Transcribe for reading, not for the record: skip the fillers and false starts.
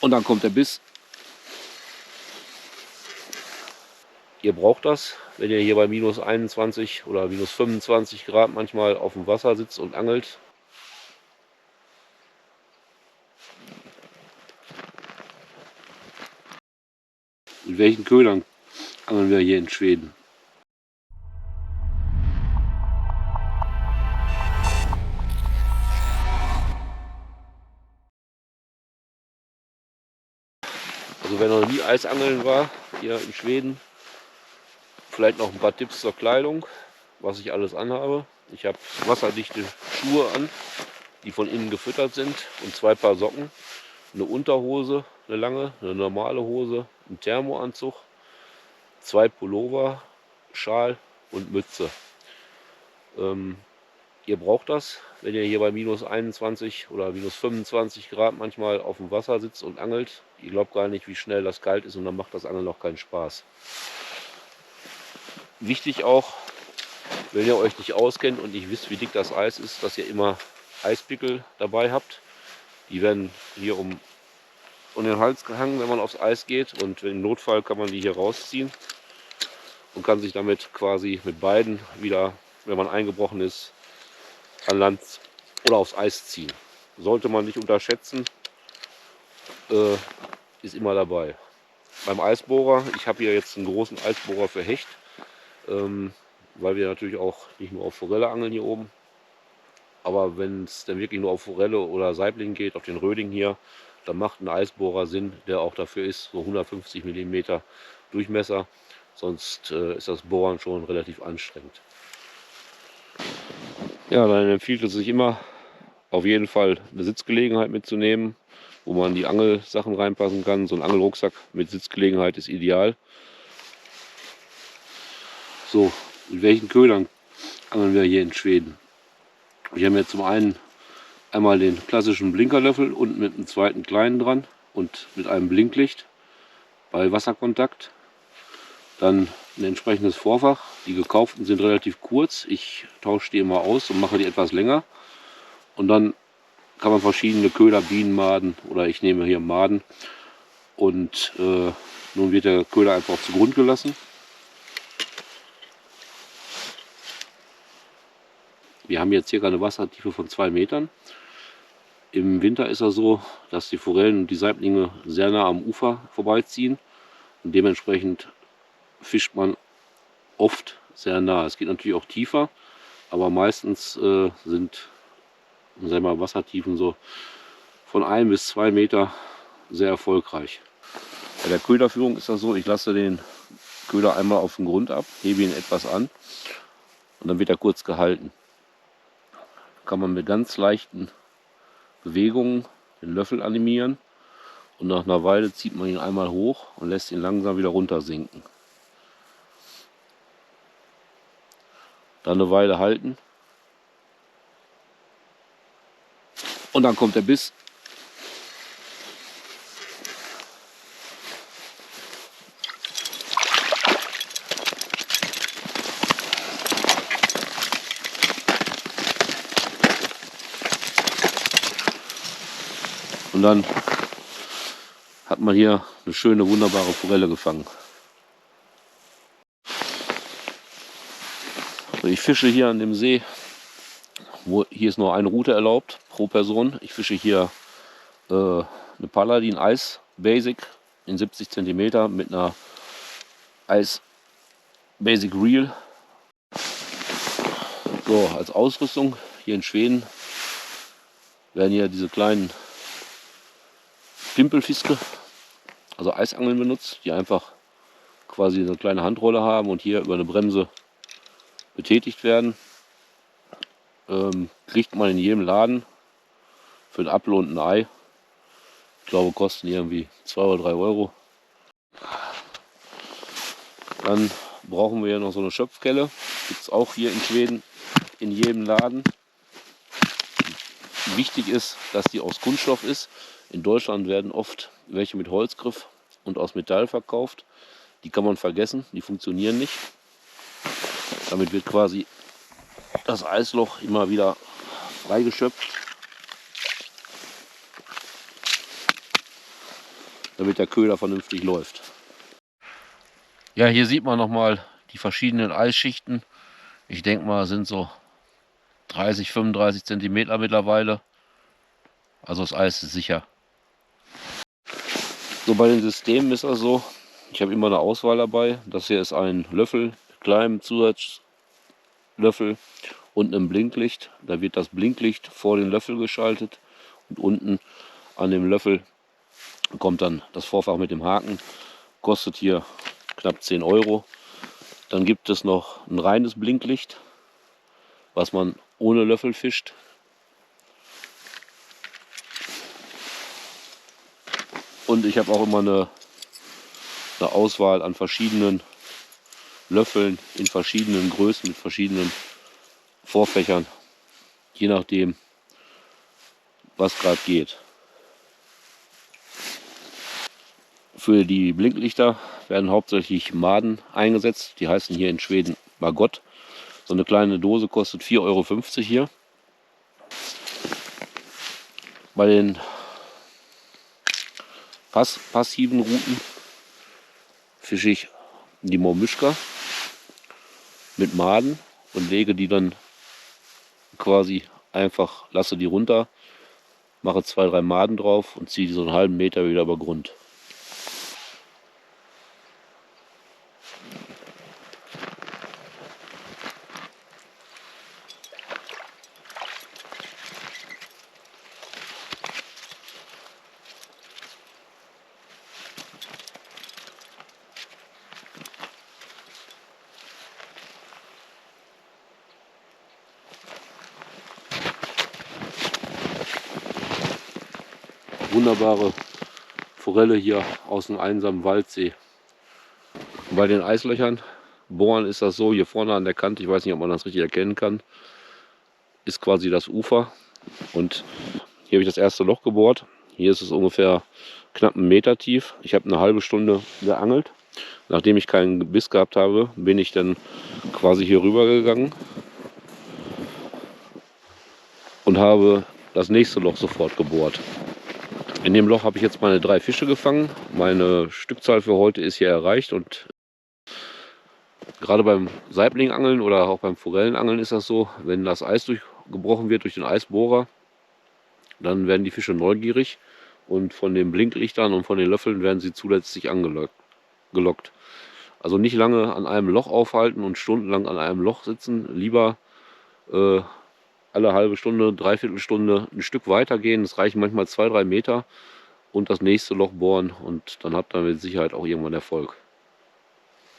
Und dann kommt der Biss. Ihr braucht das, wenn ihr hier bei minus 21 oder minus 25 Grad manchmal auf dem Wasser sitzt und angelt. Mit welchen Ködern angeln wir hier in Schweden? Also wer noch nie Eisangeln war hier in Schweden, vielleicht noch ein paar Tipps zur Kleidung, was ich alles anhabe. Ich habe wasserdichte Schuhe an, die von innen gefüttert sind, und 2 Paar Socken, eine Unterhose, eine lange, eine normale Hose, einen Thermoanzug, 2 Pullover, Schal und Mütze. Ihr braucht das, wenn ihr hier bei minus 21 oder minus 25 Grad manchmal auf dem Wasser sitzt und angelt. Ihr glaubt gar nicht, wie schnell das kalt ist, und dann macht das Angeln auch keinen Spaß. Wichtig auch, wenn ihr euch nicht auskennt und nicht wisst, wie dick das Eis ist, dass ihr immer Eispickel dabei habt. Die werden hier um den Hals gehangen, wenn man aufs Eis geht, und im Notfall kann man die hier rausziehen und kann sich damit quasi mit beiden wieder, wenn man eingebrochen ist, an Land oder aufs Eis ziehen. Sollte man nicht unterschätzen, ist immer dabei. Beim Eisbohrer, ich habe hier jetzt einen großen Eisbohrer für Hecht, weil wir natürlich auch nicht nur auf Forelle angeln hier oben. Aber wenn es dann wirklich nur auf Forelle oder Saibling geht, auf den Röding hier, dann macht ein Eisbohrer Sinn, der auch dafür ist, so 150 mm Durchmesser. Sonst ist das Bohren schon relativ anstrengend. Ja, dann empfiehlt es sich immer, auf jeden Fall eine Sitzgelegenheit mitzunehmen, wo man die Angelsachen reinpassen kann. So ein Angelrucksack mit Sitzgelegenheit ist ideal. So, mit welchen Ködern angeln wir hier in Schweden? Wir haben jetzt zum einen einmal den klassischen Blinkerlöffel und mit einem zweiten kleinen dran und mit einem Blinklicht bei Wasserkontakt. Dann ein entsprechendes Vorfach. Die gekauften sind relativ kurz. Ich tausche die immer aus und mache die etwas länger. Und dann kann man verschiedene Köder, Bienenmaden, oder ich nehme hier Maden. Und nun wird der Köder einfach zu Grund gelassen. Wir haben jetzt circa eine Wassertiefe von 2 Metern. Im Winter ist es so, dass die Forellen und die Saiblinge sehr nah am Ufer vorbeiziehen. Und dementsprechend fischt man oft sehr nah. Es geht natürlich auch tiefer, aber meistens sind, sagen wir mal, Wassertiefen so von 1 bis 2 Meter sehr erfolgreich. Bei der Köderführung ist das so, ich lasse den Köder einmal auf den Grund ab, hebe ihn etwas an und dann wird er kurz gehalten. Kann man mit ganz leichten Bewegungen den Löffel animieren, und nach einer Weile zieht man ihn einmal hoch und lässt ihn langsam wieder runter sinken. Dann eine Weile halten und dann kommt der Biss. Und dann hat man hier eine schöne, wunderbare Forelle gefangen. Also ich fische hier an dem See, hier ist nur eine Route erlaubt pro Person. Ich fische hier eine Paladin Ice Basic in 70 cm mit einer Ice Basic Reel. So, als Ausrüstung hier in Schweden werden hier diese kleinen Pimpelfiske, also Eisangeln, benutzt, die einfach quasi eine kleine Handrolle haben und hier über eine Bremse betätigt werden. Kriegt man in jedem Laden für ein Apfel und ein Ei. Ich glaube, kosten irgendwie 2 oder 3 Euro. Dann brauchen wir noch so eine Schöpfkelle. Gibt es auch hier in Schweden in jedem Laden. Wichtig ist, dass die aus Kunststoff ist. In Deutschland werden oft welche mit Holzgriff und aus Metall verkauft. Die kann man vergessen, die funktionieren nicht. Damit wird quasi das Eisloch immer wieder freigeschöpft. damit der Köder vernünftig läuft. Ja, hier sieht man nochmal die verschiedenen Eisschichten. Ich denke mal, sind so 30, 35 Zentimeter mittlerweile. Also das Eis ist sicher. So, bei den Systemen ist das so, ich habe immer eine Auswahl dabei. Das hier ist ein Löffel, kleinem Zusatzlöffel und einem Blinklicht. Da wird das Blinklicht vor den Löffel geschaltet und unten an dem Löffel kommt dann das Vorfach mit dem Haken. Kostet hier knapp 10 Euro. Dann gibt es noch ein reines Blinklicht, was man ohne Löffel fischt. Und ich habe auch immer eine Auswahl an verschiedenen Löffeln in verschiedenen Größen mit verschiedenen Vorfächern, je nachdem, was gerade geht. Für die Blinklichter werden hauptsächlich Maden eingesetzt. Die heißen hier in Schweden Magott. So eine kleine Dose kostet 4,50 Euro hier. Bei den passiven Routen fische ich die Mormyschka mit Maden und lege die dann quasi einfach, lasse die runter, mache 2, 3 Maden drauf und ziehe die so einen halben Meter wieder über Grund. Wunderbare Forelle hier aus dem einsamen Waldsee. Und bei den Eislöchern bohren ist das so, hier vorne an der Kante, ich weiß nicht, ob man das richtig erkennen kann, ist quasi das Ufer. Und hier habe ich das erste Loch gebohrt. Hier ist es ungefähr knapp 1 Meter tief. Ich habe eine halbe Stunde geangelt. Nachdem ich keinen Biss gehabt habe, bin ich dann quasi hier rüber gegangen und habe das nächste Loch sofort gebohrt. In dem Loch habe ich jetzt meine 3 Fische gefangen. Meine Stückzahl für heute ist hier erreicht und gerade beim Saiblingangeln oder auch beim Forellenangeln ist das so, wenn das Eis durchgebrochen wird durch den Eisbohrer, dann werden die Fische neugierig und von den Blinklichtern und von den Löffeln werden sie zusätzlich angelockt. Also nicht lange an einem Loch aufhalten und stundenlang an einem Loch sitzen, lieber alle halbe Stunde, dreiviertel Stunde ein Stück weiter gehen. Es reichen manchmal 2, 3 Meter und das nächste Loch bohren und dann habt ihr mit Sicherheit auch irgendwann Erfolg.